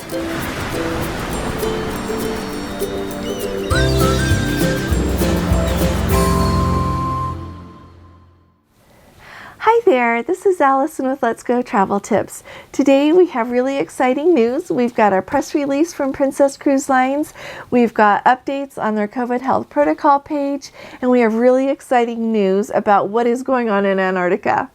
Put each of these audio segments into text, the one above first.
Hi there, this is Allison with Let's Go Travel Tips. Today we have really exciting news. We've got our press release from Princess Cruise Lines, we've got updates on their COVID health protocol page, and we have really exciting news about what is going on in Antarctica.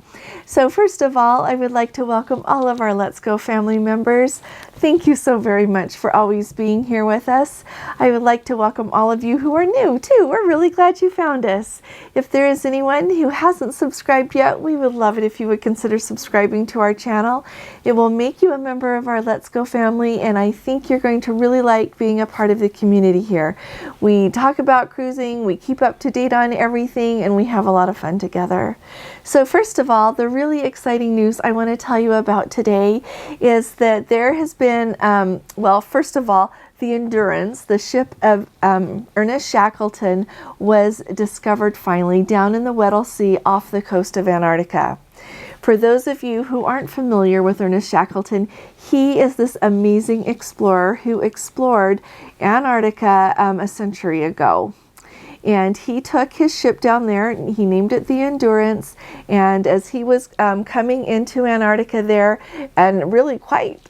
So first of all, I would like to welcome all of our Let's Go family members. Thank you so very much for always being here with us. I would like to welcome all of you who are new too. We're really glad you found us. If there is anyone who hasn't subscribed yet, we would love it if you would consider subscribing to our channel. It will make you a member of our Let's Go family, and I think you're going to really like being a part of the community here. We talk about cruising, we keep up to date on everything, and we have a lot of fun together. So first of all, the really exciting news I want to tell you about today is that there has been, well, first of all, the Endurance, the ship of Ernest Shackleton, was discovered finally down in the Weddell Sea off the coast of Antarctica. For those of you who aren't familiar with Ernest Shackleton, he is this amazing explorer who explored Antarctica a century ago. And he took his ship down there, and he named it the Endurance, and as he was coming into Antarctica there, and really quite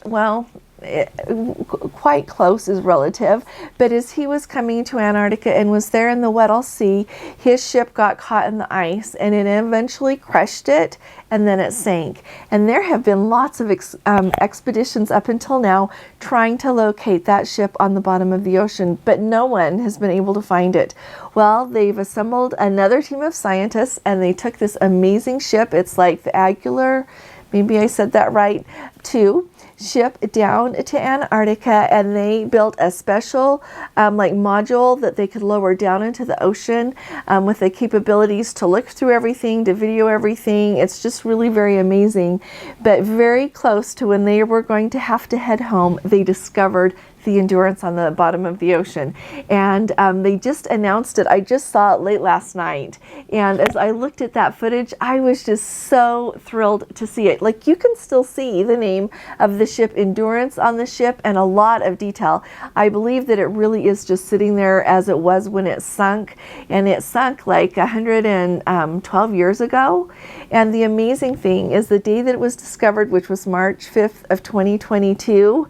close is relative, but as he was coming to Antarctica and was there in the Weddell Sea, his ship got caught in the ice and it eventually crushed it, and then it sank. And there have been lots of expeditions up until now trying to locate that ship on the bottom of the ocean, but no one has been able to find it. Well, they've assembled another team of scientists, and they took this amazing ship. It's like the Angular, maybe I said that right, 2 ship down to Antarctica, and they built a special module that they could lower down into the ocean with the capabilities to look through everything, to video everything. It's just really very amazing. But very close to when they were going to have to head home, they discovered the Endurance on the bottom of the ocean, and they just announced it. I just saw it late last night, and as I looked at that footage, I was just so thrilled to see it. Like, you can still see the name of the ship, Endurance, on the ship, and a lot of detail. I believe that it really is just sitting there as it was when it sunk, and it sunk like 112 years ago. And the amazing thing is the day that it was discovered, which was March 5th of 2022,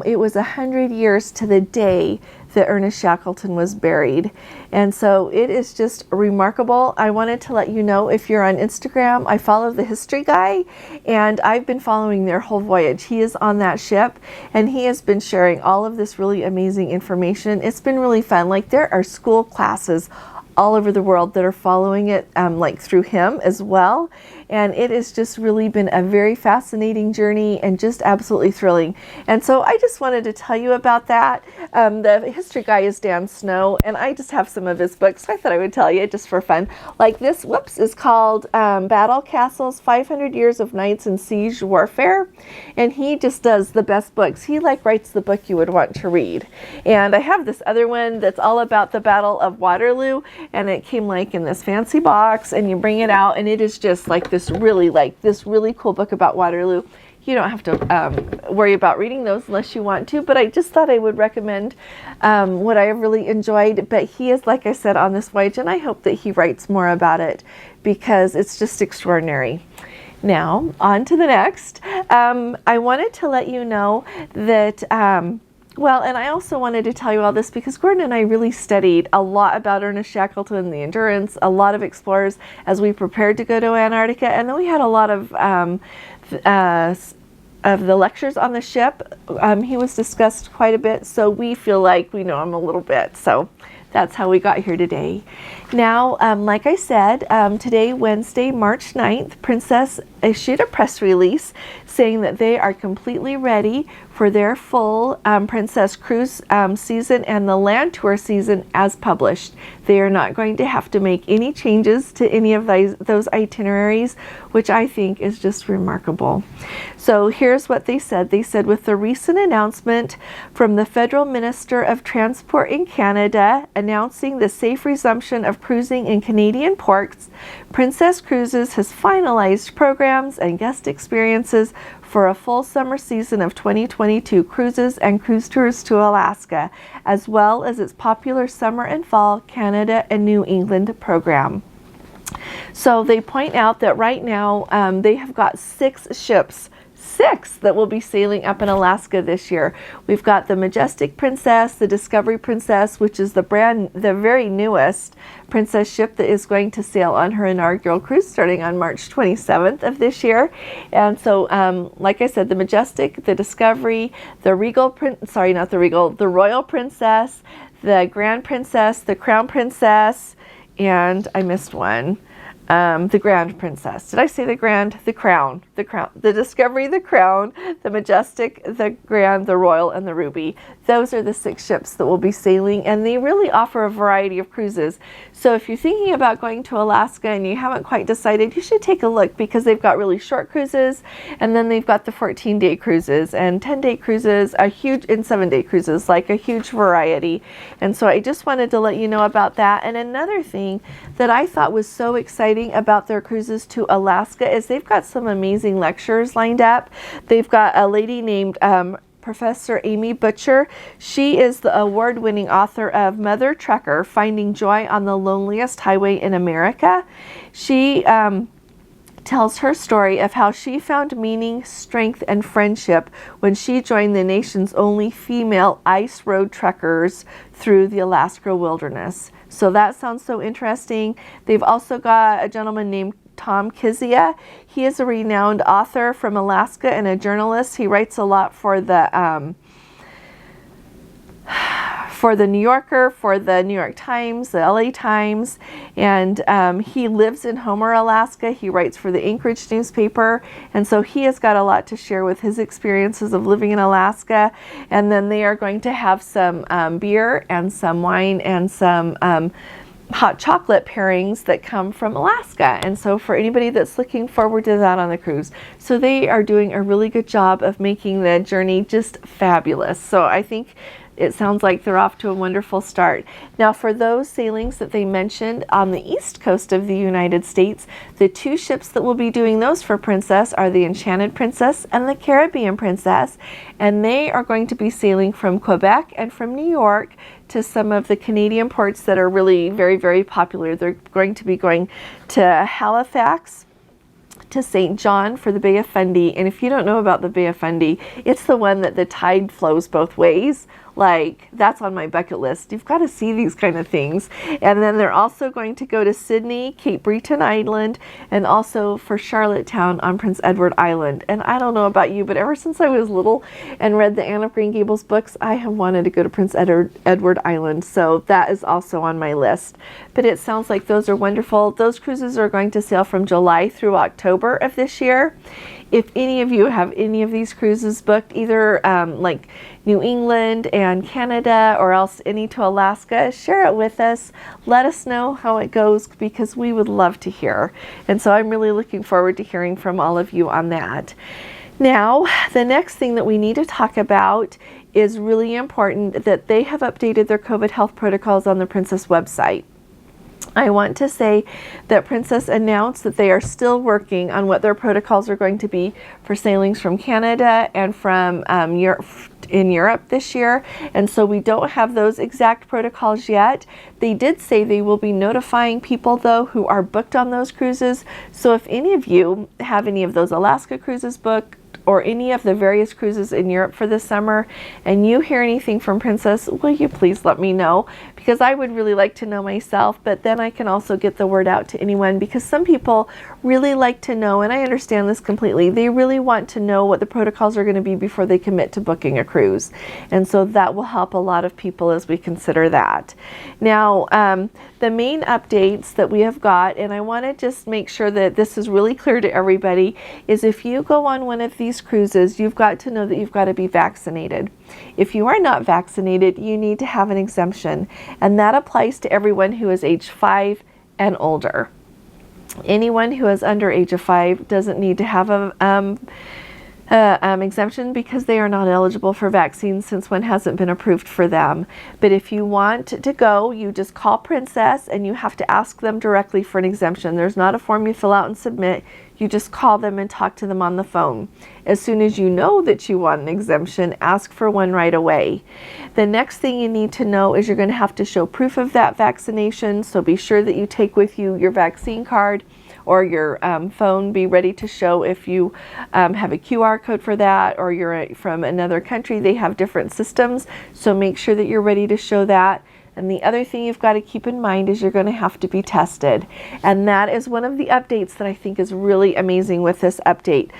it was 100 years to the day that Ernest Shackleton was buried. And so it is just remarkable. I wanted to let you know, if you're on Instagram, I follow the history guy, and I've been following their whole voyage. He is on that ship, and he has been sharing all of this really amazing information. It's been really fun. Like, there are school classes all over the world that are following it like through him as well. And it has just really been a very fascinating journey and just absolutely thrilling. And so I just wanted to tell you about that. The history guy is Dan Snow, and I just have some of his books, so I thought I would tell you just for fun. Like this, is called Battle Castles, 500 Years of Knights and Siege Warfare. And he just does the best books. He writes the book you would want to read. And I have this other one that's all about the Battle of Waterloo, and it came in this fancy box, and you bring it out, and it is just this really cool book about Waterloo. You don't have to worry about reading those unless you want to, but I just thought I would recommend what I have really enjoyed. But he is, like I said, on this voyage, and I hope that he writes more about it because it's just extraordinary. Now, on to the next. I wanted to let you know that and I also wanted to tell you all this because Gordon and I really studied a lot about Ernest Shackleton, the Endurance, a lot of explorers as we prepared to go to Antarctica, and then we had a lot of the lectures on the ship. He was discussed quite a bit, so we feel like we know him a little bit. So that's how we got here today. Now, like I said, today, Wednesday, March 9th, Princess issued a press release saying that they are completely ready for their full Princess Cruise season and the land tour season as published. They are not going to have to make any changes to any of those itineraries, which I think is just remarkable. So here's what they said. They said, with the recent announcement from the Federal Minister of Transport in Canada announcing the safe resumption of cruising in Canadian ports, Princess Cruises has finalized programs and guest experiences for a full summer season of 2022 cruises and cruise tours to Alaska, as well as its popular summer and fall Canada and New England program. So they point out that right now they have got 6 ships that will be sailing up in Alaska this year. We've got the Majestic Princess, the Discovery Princess, which is the very newest princess ship that is going to sail on her inaugural cruise starting on March 27th of this year. And so, like I said, the Majestic, the Discovery, the the Royal Princess, the Grand Princess, the Crown Princess, and I missed one. The Grand Princess. Did I say the Grand? The Crown. The Crown. The Discovery, the Crown, the Majestic, the Grand, the Royal, and the Ruby. Those are the 6 ships that will be sailing, and they really offer a variety of cruises. So if you're thinking about going to Alaska and you haven't quite decided, you should take a look, because they've got really short cruises, and then they've got the 14-day cruises and 10-day cruises, and 7-day cruises, like a huge variety. And so I just wanted to let you know about that. And another thing that I thought was so exciting about their cruises to Alaska is they've got some amazing lectures lined up. They've got a lady named Professor Amy Butcher. She is the award-winning author of Mother Trucker, Finding Joy on the Loneliest Highway in America. She tells her story of how she found meaning, strength, and friendship when she joined the nation's only female ice road truckers through the Alaska wilderness. So that sounds so interesting. They've also got a gentleman named Tom Kizia. He is a renowned author from Alaska and a journalist. He writes a lot for the New Yorker, for the New York Times, the LA Times, and he lives in Homer, Alaska. He writes for the Anchorage newspaper, and so he has got a lot to share with his experiences of living in Alaska. And then they are going to have some beer and some wine and some hot chocolate pairings that come from Alaska. And so for anybody that's looking forward to that on the cruise, so they are doing a really good job of making the journey just fabulous. So I think it sounds like they're off to a wonderful start. Now, for those sailings that they mentioned on the east coast of the United States, the 2 ships that will be doing those for Princess are the Enchanted Princess and the Caribbean Princess, and they are going to be sailing from Quebec and from New York to some of the Canadian ports that are really very, very popular. They're going to be going to Halifax, to St. John for the Bay of Fundy. And if you don't know about the Bay of Fundy, it's the one that the tide flows both ways. Like, that's on my bucket list. You've got to see these kind of things. And then they're also going to go to Sydney, Cape Breton Island, and also for Charlottetown on Prince Edward Island. And I don't know about you, but ever since I was little and read the Anne of Green Gables books, I have wanted to go to Prince Edward Island. So that is also on my list. But it sounds like those are wonderful. Those cruises are going to sail from July through October of this year. If any of you have any of these cruises booked, either like New England and Canada, or else any to Alaska, share it with us. Let us know how it goes, because we would love to hear. And so I'm really looking forward to hearing from all of you on that. Now, the next thing that we need to talk about is really important, that they have updated their COVID health protocols on the Princess website. I want to say that Princess announced that they are still working on what their protocols are going to be for sailings from Canada and from Europe this year, and so we don't have those exact protocols yet. They did say they will be notifying people, though, who are booked on those cruises. So if any of you have any of those Alaska cruises booked, or any of the various cruises in Europe for this summer, and you hear anything from Princess, will you please let me know? Because I would really like to know myself, but then I can also get the word out to anyone, because some people really like to know, and I understand this completely. They really want to know what the protocols are going to be before they commit to booking a cruise. And so that will help a lot of people as we consider that. Now, the main updates that we have got, and I want to just make sure that this is really clear to everybody, is if you go on one of these cruises, you've got to know that you've got to be vaccinated. If you are not vaccinated, you need to have an exemption, and that applies to everyone who is age 5 and older. Anyone who is under age of 5 doesn't need to have a exemption because they are not eligible for vaccines since one hasn't been approved for them. But if you want to go, you just call Princess and you have to ask them directly for an exemption. There's not a form you fill out and submit. You just call them and talk to them on the phone. As soon as you know that you want an exemption, ask for one right away. The next thing you need to know is you're going to have to show proof of that vaccination, so be sure that you take with you your vaccine card or your phone. Be ready to show if you have a QR code for that, or you're from another country. They have different systems, so make sure that you're ready to show that. And the other thing you've got to keep in mind is you're going to have to be tested. And that is one of the updates that I think is really amazing with this update.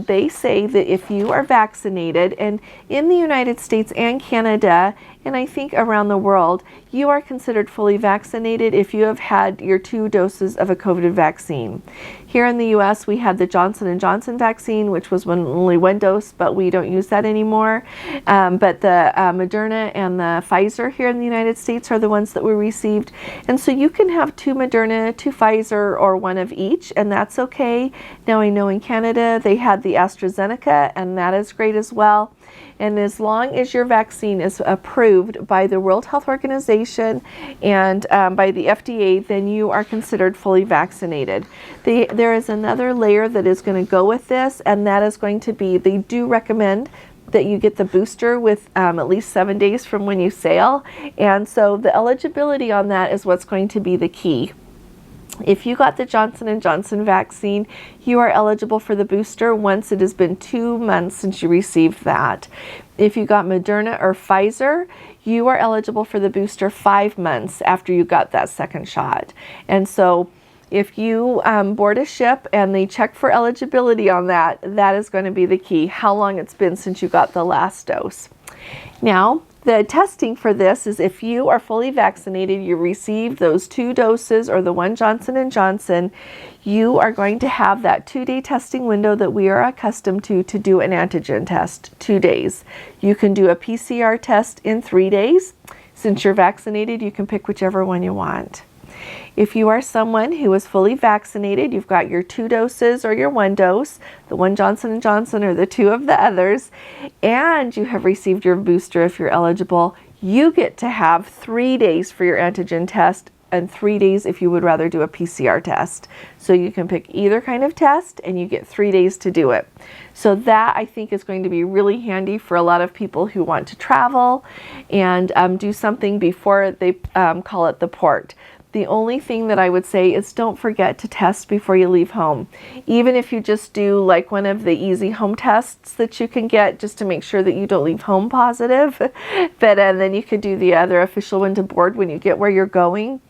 They say that if you are vaccinated, and in the United States and Canada, and I think around the world, you are considered fully vaccinated if you have had your 2 doses of a COVID vaccine. Here in the US, we had the Johnson & Johnson vaccine, which was only 1 dose, but we don't use that anymore. But the Moderna and the Pfizer here in the United States are the ones that we received. And so you can have 2 Moderna, 2 Pfizer, or 1 of each, and that's okay. Now I know in Canada they had the AstraZeneca, and that is great as well. And as long as your vaccine is approved by the World Health Organization and by the FDA, then you are considered fully vaccinated. There is another layer that is going to go with this, and that is going to be, they do recommend that you get the booster with at least 7 days from when you sail. And so the eligibility on that is what's going to be the key. If you got the Johnson & Johnson vaccine, you are eligible for the booster once it has been 2 months since you received that. If you got Moderna or Pfizer, you are eligible for the booster 5 months after you got that second shot. And so if you board a ship and they check for eligibility on that, that is going to be the key, how long it's been since you got the last dose. Now, the testing for this is if you are fully vaccinated, you received those 2 doses or the 1 Johnson & Johnson, you are going to have that 2-day testing window that we are accustomed to do an antigen test, 2 days. You can do a PCR test in 3 days. Since you're vaccinated, you can pick whichever one you want. If you are someone who is fully vaccinated, you've got your 2 doses or your 1 dose, the 1 Johnson & Johnson or the 2 of the others, and you have received your booster if you're eligible, you get to have 3 days for your antigen test and 3 days if you would rather do a PCR test. So you can pick either kind of test and you get 3 days to do it. So that I think is going to be really handy for a lot of people who want to travel and do something before they call it the port. The only thing that I would say is don't forget to test before you leave home. Even if you just do like one of the easy home tests that you can get just to make sure that you don't leave home positive. But then you could do the other official one to board when you get where you're going.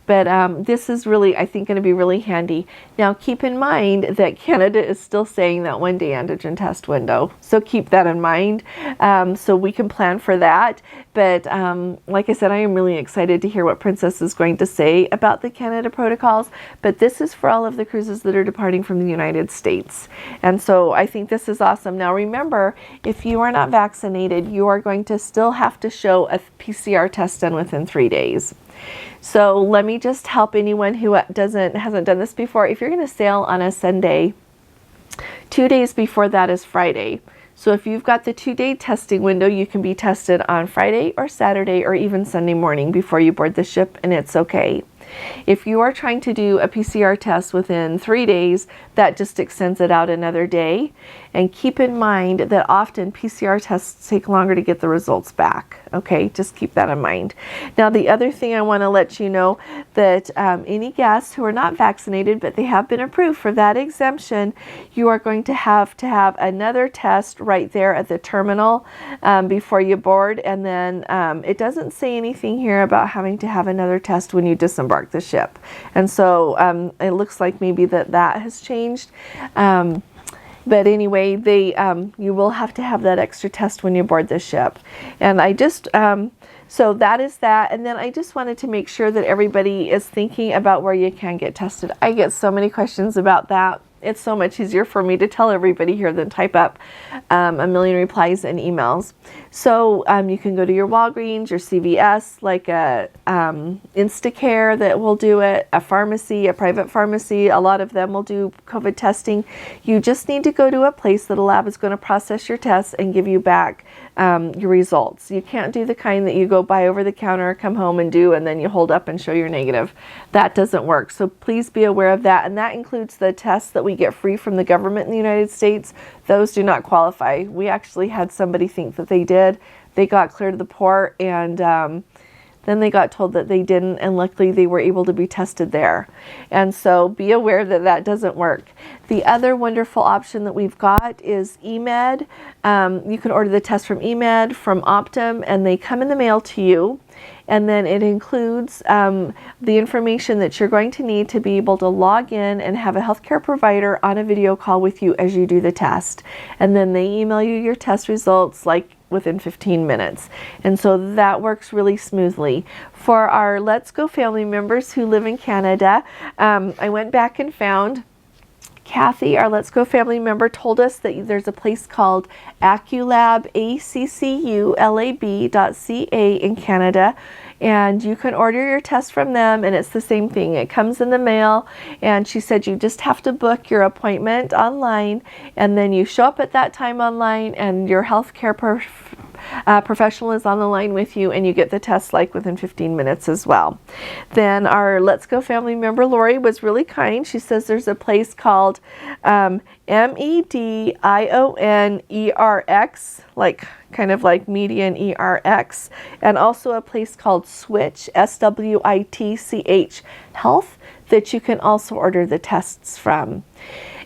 But this is really, I think, going to be really handy. Now, keep in mind that Canada is still saying that 1-day antigen test window. So keep that in mind so we can plan for that. But like I said, I am really excited to hear what Princess is going to say about the Canada protocols. But this is for all of the cruises that are departing from the United States. And so I think this is awesome. Now, remember, if you are not vaccinated, you are going to still have to show a PCR test done within 3 days. So let me just help anyone who hasn't done this before. If you're going to sail on a Sunday, 2 days before that is Friday. So if you've got the 2-day testing window, you can be tested on Friday or Saturday or even Sunday morning before you board the ship, and it's okay. If you are trying to do a PCR test within 3 days, that just extends it out another day. And keep in mind that often PCR tests take longer to get the results back. Okay, just keep that in mind. Now, the other thing I want to let you know that any guests who are not vaccinated, but they have been approved for that exemption, you are going to have another test right there at the terminal before you board. And then it doesn't say anything here about having to have another test when you disembark the ship. And so it looks like maybe that has changed. But anyway, you will have to have that extra test when you board the ship. And I just, so that is that. And then I just wanted to make sure that everybody is thinking about where you can get tested. I get so many questions about that. It's so much easier for me to tell everybody here than type up a million replies and emails. So you can go to your Walgreens, your CVS, like a Instacare that will do it, a pharmacy, a private pharmacy. A lot of them will do COVID testing. You just need to go to a place that a lab is going to process your tests and give you back your results. You can't do the kind that you go buy over the counter, come home and do, and then you hold up and show you're negative. That doesn't work. So please be aware of that. And that includes the tests that we get free from the government in the United States. Those do not qualify. We actually had somebody think that they did. They got clear to the port, and then they got told that they didn't, and luckily they were able to be tested there. And so be aware that that doesn't work. The other wonderful option that we've got is eMed. You can order the test from eMed, from Optum, and they come in the mail to you. And then it includes the information that you're going to need to be able to log in and have a healthcare provider on a video call with you as you do the test. And then they email you your test results like within 15 minutes. And so that works really smoothly. For our Let's Go family members who live in Canada, I went back and found Kathy, our Let's Go family member, told us that there's a place called Acculab, ACCULAB.ca in Canada, and you can order your test from them, and it's the same thing. It comes in the mail, and she said you just have to book your appointment online, and then you show up at that time online, and your healthcare professional is on the line with you, and you get the test like within 15 minutes as well. Then our Let's Go family member Lori was really kind. She says there's a place called MEDIONERX, like kind of like median ERX, and also a place called Switch, SWITCH Health, that you can also order the tests from.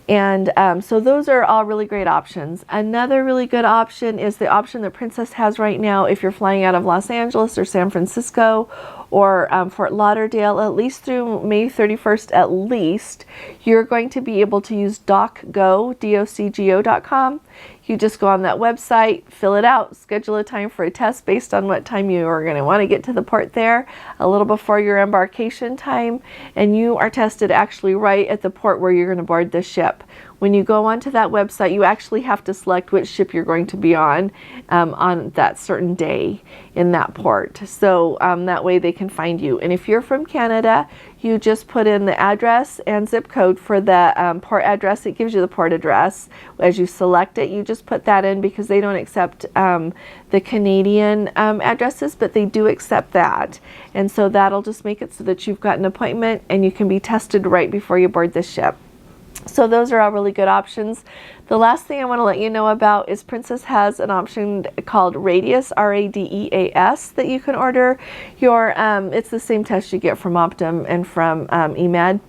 And so those are all really great options. Another really good option is the option that Princess has right now if you're flying out of Los Angeles or San Francisco or Fort Lauderdale, at least through May 31st at least, you're going to be able to use DocGo, DocGo.com. You just go on that website, fill it out, schedule a time for a test based on what time you are going to want to get to the port there, a little before your embarkation time, and you are tested actually right at the port where you're going to board the ship. When you go onto that website, you actually have to select which ship you're going to be on that certain day in that port. So that way they can find you. And if you're from Canada, you just put in the address and zip code for the port address. It gives you the port address. As you select it, you just put that in because they don't accept the Canadian addresses, but they do accept that. And so that'll just make it so that you've got an appointment and you can be tested right before you board the ship. So those are all really good options. The last thing I want to let you know about is Princess has an option called Radius, RADEAS, that you can order your, it's the same test you get from Optum and from eMed.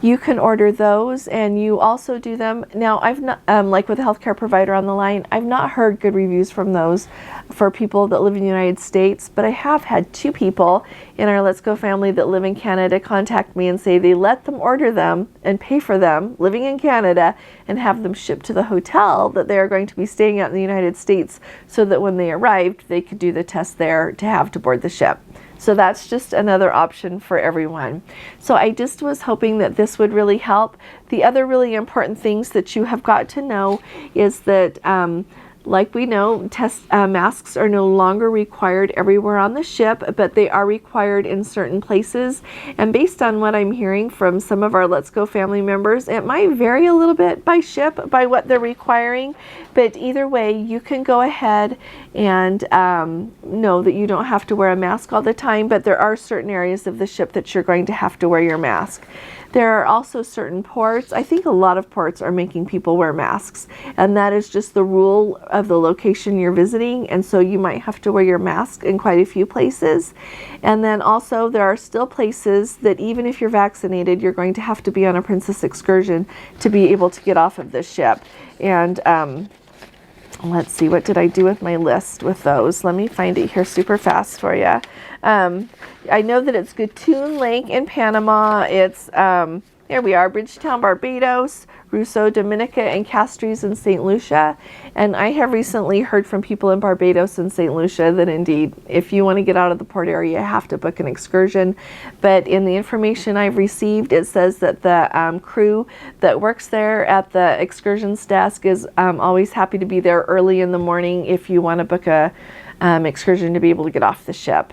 You can order those, and you also do them. Now, I've not, like with a healthcare provider on the line, I've not heard good reviews from those for people that live in the United States, but I have had 2 people in our Let's Go family that live in Canada contact me and say they let them order them and pay for them living in Canada and have them shipped to the hotel that they are going to be staying at in the United States so that when they arrived, they could do the test there to have to board the ship. So that's just another option for everyone. So I just was hoping that this would really help. The other really important things that you have got to know is that like we know, masks are no longer required everywhere on the ship, but they are required in certain places. And based on what I'm hearing from some of our Let's Go family members, it might vary a little bit by ship, by what they're requiring. But either way, you can go ahead and know that you don't have to wear a mask all the time, but there are certain areas of the ship that you're going to have to wear your mask. There are also certain ports. I think a lot of ports are making people wear masks, and that is just the rule of the location you're visiting, and so you might have to wear your mask in quite a few places. And then also there are still places that even if you're vaccinated, you're going to have to be on a Princess excursion to be able to get off of the ship. And let's see, what did I do with my list with those? Let me find it here super fast for you. I know that it's Gatun Lake in Panama. It's, there we are, Bridgetown, Barbados, Rousseau, Dominica, and Castries in St. Lucia. And I have recently heard from people in Barbados and St. Lucia that indeed, if you want to get out of the port area, you have to book an excursion. But in the information I've received, it says that the crew that works there at the excursions desk is always happy to be there early in the morning if you want to book a excursion to be able to get off the ship.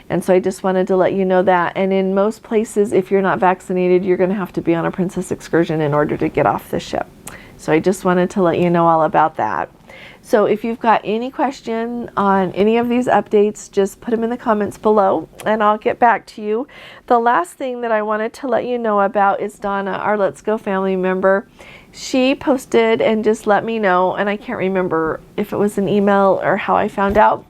And so I just wanted to let you know that. And in most places, if you're not vaccinated, you're going to have to be on a Princess excursion in order to get off the ship. So I just wanted to let you know all about that. So if you've got any question on any of these updates, just put them in the comments below and I'll get back to you. The last thing that I wanted to let you know about is Donna, our Let's Go family member. She posted and just let me know, and I can't remember if it was an email or how I found out,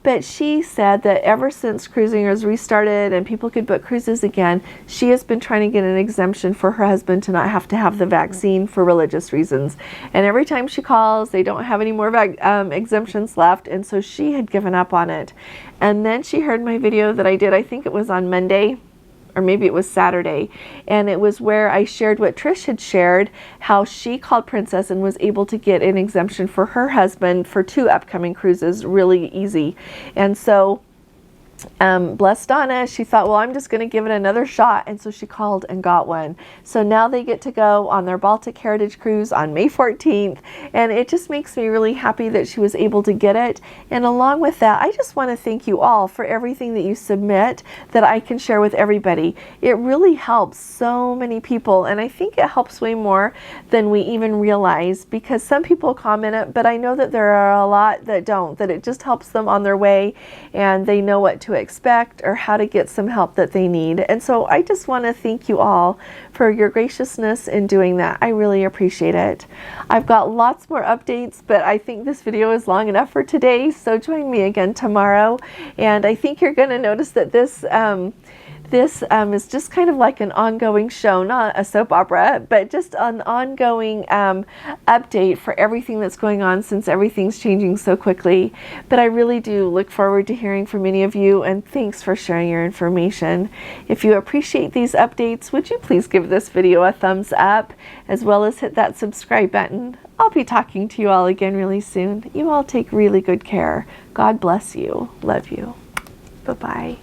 but she said that ever since cruising has restarted and people could book cruises again, she has been trying to get an exemption for her husband to not have to have the vaccine for religious reasons. And every time she calls, they don't have any more exemptions left, and so she had given up on it. And then she heard my video that I did, I think it was on Monday, or maybe it was Saturday, and it was where I shared what Trish had shared, how she called Princess and was able to get an exemption for her husband for 2 upcoming cruises really easy. And so bless Donna, she thought, well, I'm just going to give it another shot, and so she called and got one. So now they get to go on their Baltic Heritage Cruise on May 14th, and it just makes me really happy that she was able to get it. And along with that, I just want to thank you all for everything that you submit that I can share with everybody. It really helps so many people, and I think it helps way more than we even realize, because some people comment it, but I know that there are a lot that don't, that it just helps them on their way and they know what to expect or how to get some help that they need. And so I just want to thank you all for your graciousness in doing that. I really appreciate it. I've got lots more updates, but I think this video is long enough for today, so join me again tomorrow. And I think you're going to notice that this is just kind of like an ongoing show, not a soap opera, but just an ongoing update for everything that's going on, since everything's changing so quickly. But I really do look forward to hearing from many of you, and thanks for sharing your information. If you appreciate these updates, would you please give this video a thumbs up, as well as hit that subscribe button. I'll be talking to you all again really soon. You all take really good care. God bless you. Love you. Bye-bye.